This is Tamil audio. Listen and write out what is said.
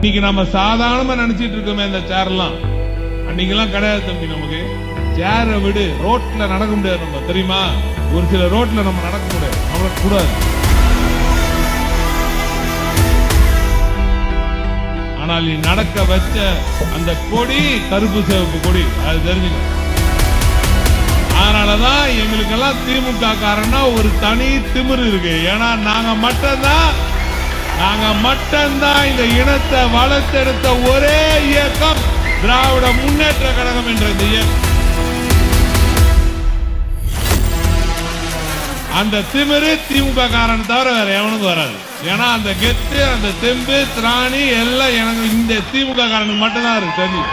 இன்னைக்கு நம்ம சாதாரணமா நினைச்சிட்டு இருக்கோமே இந்த சேர்லாம், அன்னைக்கெல்லாம் கிடையாது தம்பி. நமக்கு சேரை விடு, ரோட்ல நடக்க முடியாது நம்ம, தெரியுமா? ஒரு சில ரோட்ல நம்ம நடக்க முடியாது, நம்மளுக்கு கூடாது. ஆனால் நீ நடக்க வச்ச அந்த கொடி கருப்பு சிவப்பு கொடி, அது தெரிஞ்சுக்கணும். அதனாலதான் எங்களுக்கெல்லாம் திமுக காரன்னா ஒரு தனி திமிரு இருக்கு. ஏன்னா நாங்க மட்டும்தான் இந்த இனத்தை வளர்த்தெடுத்த ஒரே இயக்கம் திராவிட முன்னேற்ற கழகம் என்ற இந்த இயக்கம். அந்த திமிரு திமுக காரன் தவிர வேற எவனுக்கு வராது. ஏன்னா அந்த கெத்து, அந்த தெம்பு, திராணி எல்லாம் எனக்கு இந்த திமுக காரனுக்கு மட்டும்தான் இருக்கு தெரிஞ்சு.